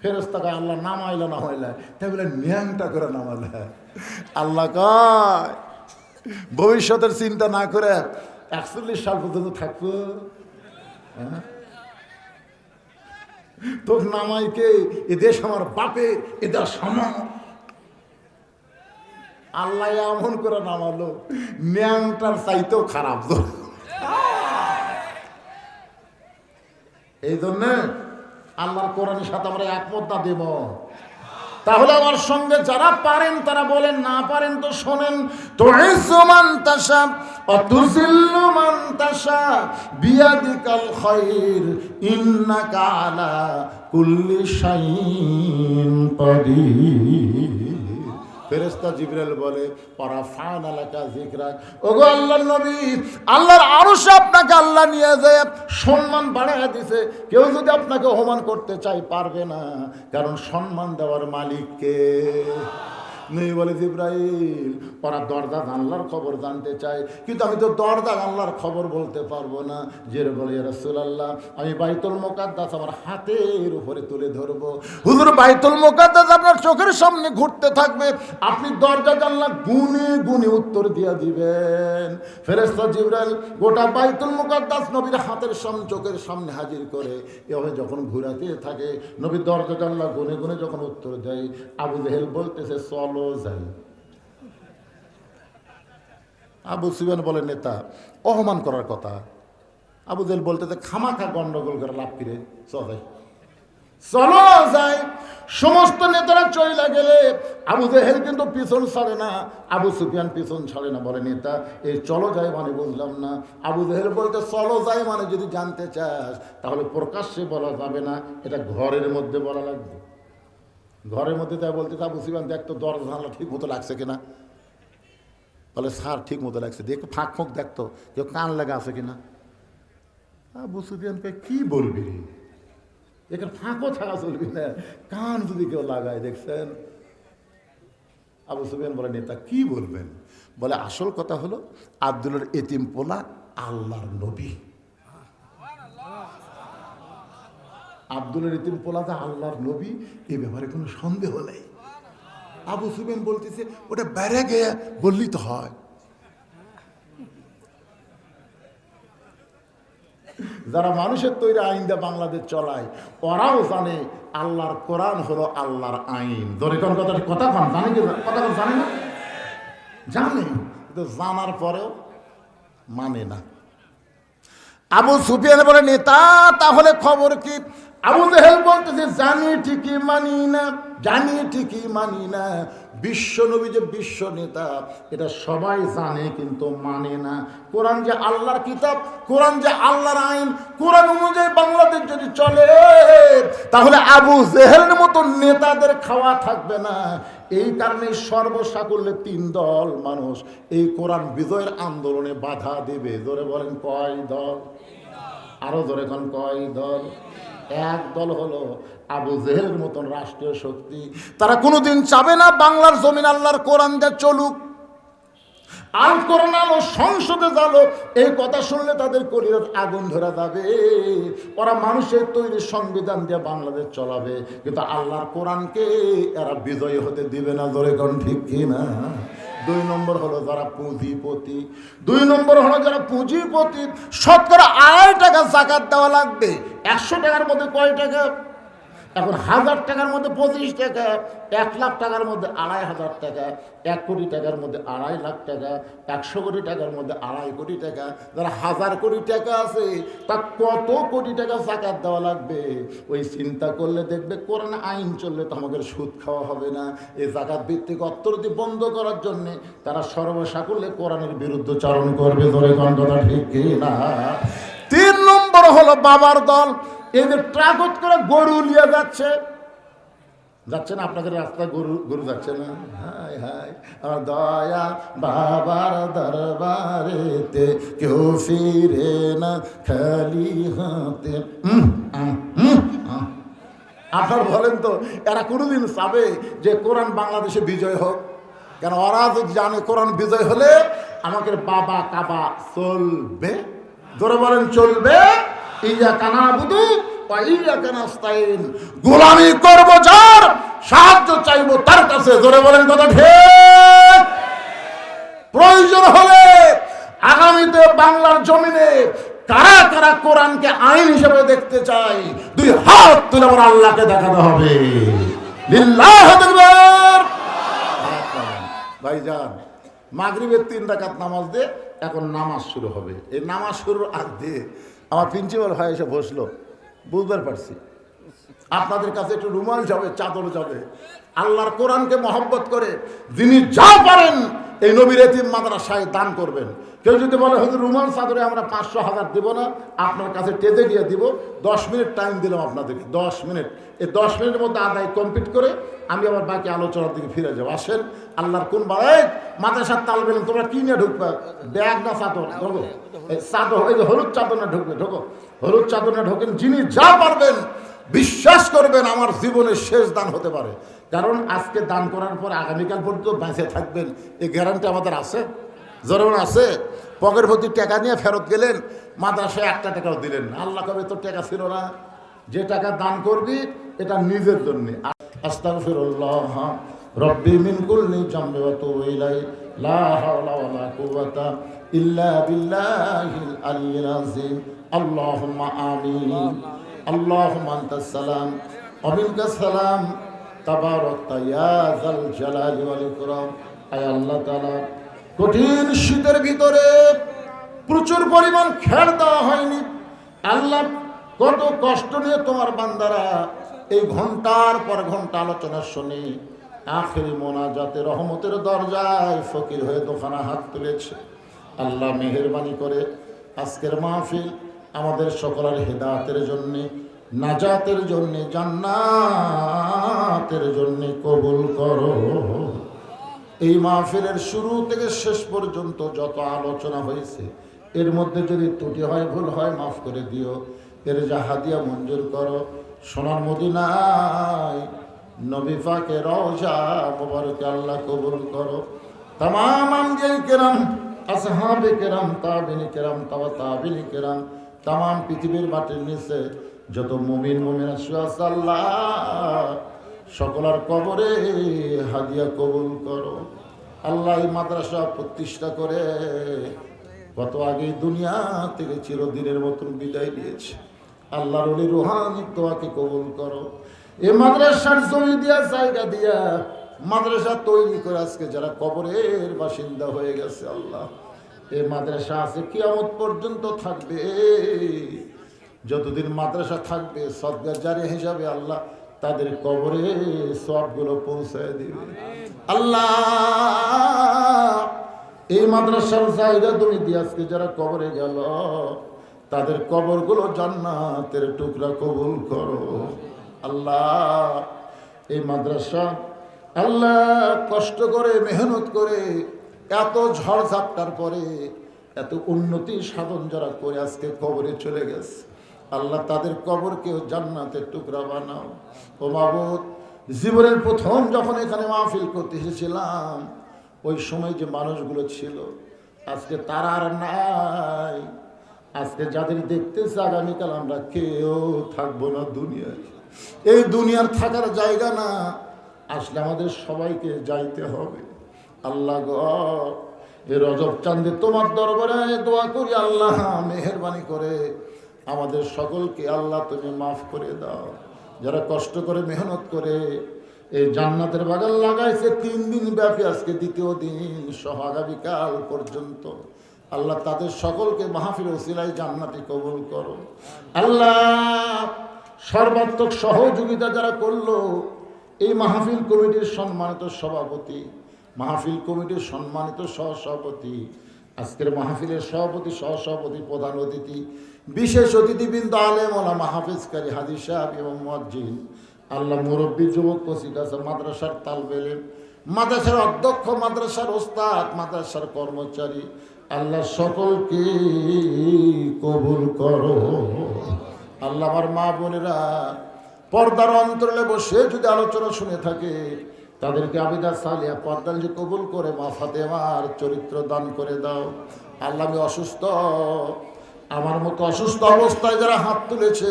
A: ফেরেশতাকে আল্লাহ নামাইল না হইলে তাই বলে ন্যাংটা করে নামালে। আল্লাহ কয় ভবিষ্যতের চিন্তা না করে 41 সাল পর্যন্ত থাকবো, তোর নামাইকে এ দেশ আমার বাপের, এ দেশ আমার। আল্লাহ এমন করে নামালো ন্যাংটার চাইতেও খারাপ। এই জন্য আল্লাহর কোরআনের সাথে আমরা একমত না দেব। তাহলে আমার সঙ্গে যারা পারেন তারা বলেন, না পারেন তো শোনেন। তুইজ্জু মান তাশা ওয়া তুযিল্লু মান তাশা বিয়াদিকাল খায়র ইন্নাকা আলা কুল্লি শাইইন কাদির। ফেরেশতা জিবরাইল বলে পারাফানা লাকা যিকরাক, ওগো আল্লাহর নবী, আল্লাহর আরশে আপনাকে আল্লাহ নিয়ে যায় সম্মান বাড়ায় দিয়েছে। কেউ যদি আপনাকে অপমান করতে চায় পারবে না, কারণ সম্মান দেওয়ার মালিককে। নবী বলে জিবরাইল ওরা দরজা জানলার খবর জানতে চায়, কিন্তু আমি তো দরজা জানলার খবর বলতে পারবো না। যে বলে ইয়া রাসূলুল্লাহ আমি বাইতুল মুকাদ্দাস আমার হাতের উপরে তুলে ধরবো। হুজুর বাইতুল মুকাদ্দাস আপনার চোখের সামনে ঘুরতে থাকবে, আপনি দরজা জানলা গুনে গুনে উত্তর দিয়ে দিবেন। ফেরেশতা জিবরাইল গোটা বাইতুল মুকাদ্দাস নবীর হাতের সামনে চোখের সামনে হাজির করে এভাবে যখন ঘুরাতে থাকে, নবী দরজা জানলা গুনে গুনে যখন উত্তর দেয়, আবু জেহেল বলতেছে চলো যাই। আবু সুফিয়ান বলে নেতা অপমান করার কথা। আবু জেহেল বলতেছে খামাখা গন্ডগোল করে লাভ ফিরে চলে। চলো যাই। সমস্ত নেতারা চলে গেলে আবু জেহেল কিন্তু পিছন ছাড়ে না, আবু সুফিয়ান পিছন ছাড়ে না। বলে নেতা এই চলো যাই মানে বুঝলাম না। আবু জেহেল বলতে চলো যাই মানে যদি জানতে চাস তাহলে প্রকাশ্যে বলা যাবে না, এটা ঘরের মধ্যে বলা লাগবে। ঘরের মধ্যে তাই বলতে আবু সুফিয়ান দেখ তো দরজা জানলা ঠিক মতো লাগছে কিনা। বলে স্যার ঠিক মতো লাগছে, দেখ ফাঁক ফাঁক দেখতো কেউ কান লাগা আছে কিনা। আবু সুফিয়ানকে কি বলবি, এখানে ফাঁকও থাকা চলবি না, কান যদি কেউ লাগায়। দেখছেন আবু সুফিয়ান বলে নেতা কি বলবেন। বলে আসল কথা হলো আব্দুলের এতিম পোলা আল্লাহর নবী। আব্দুলের এতিম পোলা যে আল্লাহর নবী এ ব্যাপারে কোনো সন্দেহ নেই। আবু সুফিয়ান বলতেছে ওটা বেড়ে গিয়ে বললি তো হয়। যারা মানুষের তৈরি আইন দিয়ে বাংলাদেশ চলায় ওরাও জানে আল্লাহর কোরআন হলো আল্লাহর আইন। ধরে কোন কথা কন জানে কি কথা কন জানে না, জানে কিন্তু জানার পরেও মানে না। আবু সুফিয়ান বলে নেতা তাহলে খবর কি। আবু জেহেল বলতেছে জানি ঠিকই মানি না, জানি ঠিকই মানি না। বিশ্ব নবী যে বিশ্ব নেতা এটা সবাই জানে কিন্তু মানে না। কোরআন যে আল্লাহর কিতাব, কোরআন যে আল্লাহর আইন, কোরআন অনুযায়ী বাংলাদেশ যদি চলে তাহলে আবু জেহেলের মতো নেতাদের খাওয়া থাকবে না। এই কারণে সর্বসাকুল্যে 3 দল মানুষ এই কোরআন বিজয়ের আন্দোলনে বাধা দেবে। জোরে বলেন কয় দল, আরো জোরে কোন কয় দল। এক দল হলো আবু জেহেলের মতন রাষ্ট্রীয় শক্তি, তারা কোনোদিন চাবে না বাংলার জমিন আল্লাহর কোরআন যা চলুক। আল কোরআন আলো সংসদে যালো এই কথা শুনলে তাদের কলিজার আগুন ধরা যাবে। ওরা মানুষের তৈরি সংবিধান দিয়ে বাংলাদেশ চলাবে কিন্তু আল্লাহর কোরআনকে এরা বিজয়ী হতে দিবে না। জোরে কোন ঠিক কিনা। 2 নম্বর হলো যারা পুঁজিপতি। 2 নম্বর হলো যারা পুঁজিপতি শতকরা 2.5 টাকা যাকাত দেওয়া লাগবে। 100 টাকার মধ্যে কয় টাকা? এখন 1000 টাকার মধ্যে 25 টাকা, 1 লাখ টাকার মধ্যে 2,500 টাকা, 1 কোটি টাকার মধ্যে 2.5 লাখ টাকা, 100 কোটি টাকার মধ্যে 2.5 কোটি টাকা। যারা 1000 কোটি টাকা আছে তা কত কোটি টাকা যাকাত দেওয়া লাগবে ওই চিন্তা করলে দেখবে কোরআন আইন চললে তো আমাদের সুদ খাওয়া হবে না। এই যাকাত ভিত্তিক অর্থনীতি বন্ধ করার জন্যে তারা সর্বসাকুল্যে কোরআনের বিরুদ্ধচারণ করবে। ধরে কোন কথা ঠিক কি না। 3 নম্বর হলো বাবার দল। এদের ট্রাকত করে গরু নিয়ে যাচ্ছে না আপনাদের রাস্তায় গরু যাচ্ছে না। হাই হাই আমার দয়া বাবার দরবারেতে কেউ ফিরে না খালি হাতে। আপনার বলেন তো এরা কোনোদিন চাবে যে কোরআন বাংলাদেশে বিজয় হোক? কেন ওরা যদি জানে কোরআন বিজয় হলে আমাদের বাবা কাবা চলবে। ধরে বলেন চলবে। ইয়াকা নাবুদু ওয়া ইয়াকা নাস্তাইন, গোলামি করব যার, সাহায্য চাইবো তার কাছে। জোরে বলেন কথা ঠিক। প্রয়োজন হলে আগামীতে বাংলার জমিনে কারা কারা কোরআনকে আইন হিসেবে দেখতে চাই 2 হাত তুলে আমার আল্লাহকে দেখাতে হবে। লিল্লাহি তাকবীর। ভাইজান মাগরিবের 3 রাকাত নামাজ দিয়ে এখন নামাজ শুরু হবে। এই নামাজ শুরুর আগে আমার প্রিন্সিপাল ভাই এসে বসলো, বুঝবার পারছি আপনাদের কাছে একটু রুমাল যাবে, চাদর যাবে। আল্লাহর কোরআনকে মহব্বত করে যিনি যা পারেন এই নবীর এতিম মাদ্রাসায় দান করবেন। কেউ যদি বলে হুজুর রুমাল চাদরে আমরা 500-1000 দেব না, আপনার কাছে টেতে গিয়ে দিব। 10 মিনিট টাইম দিলাম আপনাদেরকে, 10 মিনিট। এই 10 মিনিটের মধ্যে আদায় কমপ্লিট করে আমি আবার বাকি আলোচনার দিকে ফিরে যাবো। আসেন আল্লাহর কোন বাড়াই মাদ্রাসার তাল বেলেন তোমরা কি নিয়ে ঢুকবে? ব্যাগ না চাদর? ঢোকো এই চাদর, এই যে হলুদ চাদর না ঢুকবে, ঢোকো হলুদ চাদর না ঢোকেন। যিনি যা পারবেন বিশ্বাস করবেন আমার জীবনের শেষ দান হতে পারে। কারণ আজকে দান করার পর আগামীকাল পর্যন্ত বেঁচে থাকবেন এই গ্যারান্টি আমাদের আছে। জরুর আছে। পকেট ভর্তি টাকা নিয়ে ফেরত গেলেন, মাদ্রাসায় 1 টাকাও দিলেন না। আল্লাহ কবে তোর টাকা ছিল না? যে টাকা দান করবি এটা নিজের জন্য। আস্তাগফিরুল্লাহ রব্বি মিন কুল্লি জামবি ওয়া তুবু ইলাইহি লা হাওলা ওয়া লা কুওয়াতা ইল্লা বিল্লাহিল আলিয়্যিল আযীম। আল্লাহুম্মা আমিন। আল্লাহুম্মা আনতাস সালাম ওয়া মিনকাস সালাম তাবারাকতা ইয়া যাল জালালি ওয়াল ইকরাম। আয় আল্লাহ তাআলা কঠিন শীতের ভিতরে প্রচুর পরিমাণ খের দেওয়া হয়নি। আল্লাহ কত কষ্ট নিয়ে তোমার বান্দারা এই ঘন্টার পর ঘন্টা আলোচনা শুনে আখেরি মোনাজাতে রহমতের দরজায় ফকির হয়ে দোকানা হাত তুলেছে। আল্লাহ মেহেরবানি করে আজকের মাহফিল আমাদের সকলের হেদায়েতের জন্যে, নাজাতের জন্যে, জান্নাতের জন্যে কবুল করো। এই মাহফিলের শুরু থেকে শেষ পর্যন্ত যত আলোচনা হয়েছে এর মধ্যে যদি ত্রুটি হয়, ভুল হয়, মাফ করে দিও। এর যা হাদিয়া মঞ্জুর করো। সোনার মদিনায় নবী পাকের রওজা মুবারকে আল্লাহ কবুল করো। তামাম আম্বিয়ায়ে কেরাম, আসহাবে কেরাম, তাবিঈন কেরাম, তাবিঈন কেরাম, তামাম পৃথিবীর মাটির নিচে যত মুমিন মুমিনা শুয়ে আছে আল্লাহ সকলের কবরে হাদিয়া কবুল করো। আল্লাহ এই মাদ্রাসা প্রতিষ্ঠা করে কত আগে দুনিয়া থেকে চিরদিনের মতন বিদায় দিয়েছে। আল্লাহর ওলি রুহানি দোয়াকে কবুল করো। এই মাদ্রাসার জমি দিয়া, জায়গা দিয়া মাদ্রাসা তৈরি করে আজকে যারা কবরের বাসিন্দা হয়ে গেছে আল্লাহ, এই মাদ্রাসা আছে কিয়ামত পর্যন্ত থাকবে। যতদিন মাদ্রাসা থাকবে সদকা জারি হিসাবে আল্লাহ তাদের কবরে সবগুলো পৌঁছায় দিবে। আল্লাহ এই মাদ্রাসার জায়গা তুমি দিয়ে আজকে যারা কবরে গেল তাদের কবরগুলো জান্নাতের টুকরা কবুল করো। আল্লাহ এই মাদ্রাসা আল্লাহ কষ্ট করে মেহনত করে এত ঝড় ঝাপটার পরে এত উন্নতি সাধন যারা করে আজকে কবরে চলে গেছে আল্লাহ তাদের কবরকেও জান্নাতের টুকরা বানাও। ও মাবুদ, জীবনের প্রথম যখন এখানে মাহফিল করতে এসেছিলাম ওই সময় যে মানুষগুলো ছিল আজকে তারা আর নাই। আজকে যাদের দেখতেছে আগামীকাল আমরা কেউ থাকবো না দুনিয়ায়। এই দুনিয়ার থাকার জায়গা না, আসলে আমাদের সবাইকে যাইতে হবে। আল্লাহ গো, এই রজব চাঁদে তোমার দরবারে দোয়া করি আল্লাহ মেহেরবানি করে আমাদের সকলকে আল্লাহ তুমি মাফ করে দাও। যারা কষ্ট করে মেহনত করে এই জান্নাতের বাগান লাগাইছে 3 দিন ব্যাপী, আজকে দ্বিতীয় দিন সহ আগামীকাল পর্যন্ত আল্লাহ তাদের সকলকে মাহফিল ওসিলায় জান্নাতি কবুল করো। আল্লাহ সর্বাত্মক সহযোগিতা যারা করলো এই মাহফিল কমিটির সম্মানিত সভাপতি, মাহফিল কমিটির সম্মানিত সহসভাপতি, আজকের মাহফিলের সভাপতি, সহসভাপতি, প্রধান অতিথি, বিশেষ অতিথিবৃন্দ, আলেম ওলামা, হাফেজকারী, হাদিস সাহেব এবং মুয়াজ্জিন, আল্লাহ মুরব্বী, যুবক, কচিকাচা, মাদ্রাসার তালবে ইলম, মাদ্রাসার অধ্যক্ষ, মাদ্রাসার ওস্তাদ, মাদ্রাসার কর্মচারী, আল্লাহ সকলকে কবুল করো। আল্লাহ আমার মা বোনেরা পর্দার অন্তরালে বসে যদি আলোচনা শুনে থাকে তাদেরকে আবিদা সালিয়া পর্দাল যে কবুল করে মা ফাতেমার চরিত্র দান করে দাও। আল্লাহ আমি অসুস্থ, আমার মতো অসুস্থ অবস্থায় যারা হাত তুলেছে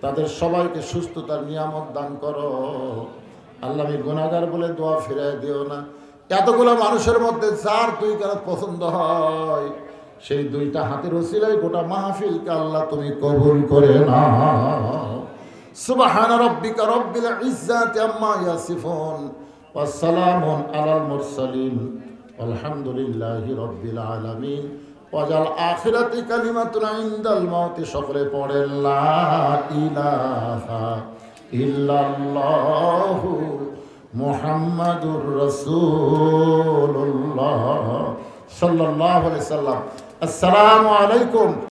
A: তাদের সবাইকে সুস্থতার নিয়ামত দান করো। আল্লাহ আমি গুনাহগার বলে দোয়া ফিরায় দিও না। এতগুলো মানুষের মধ্যে যার 2 কারাত পছন্দ হয় সেই 2টা হাতের ওসিলায় গোটা মাহফিলকে আল্লাহ তুমি কবুল করে নাও। সুবহান রাব্বিকা রাব্বিল ইজ্জাতি আম্মা ইয়াসিফুন ওয়া সালামুন আলাল মুরসালিন আলহামদুলিল্লাহি রাব্বিল আলামিন। ওয়াজাল আখিরাতি কালিমাতুন ইনদাল মাউতি। সকলে পড়ে লা ইলাহা ইল্লাল্লাহু মুহাম্মাদুর রাসূলুল্লাহ সাল্লাল্লাহু আলাইহি সাল্লাম। আসসালামু আলাইকুম।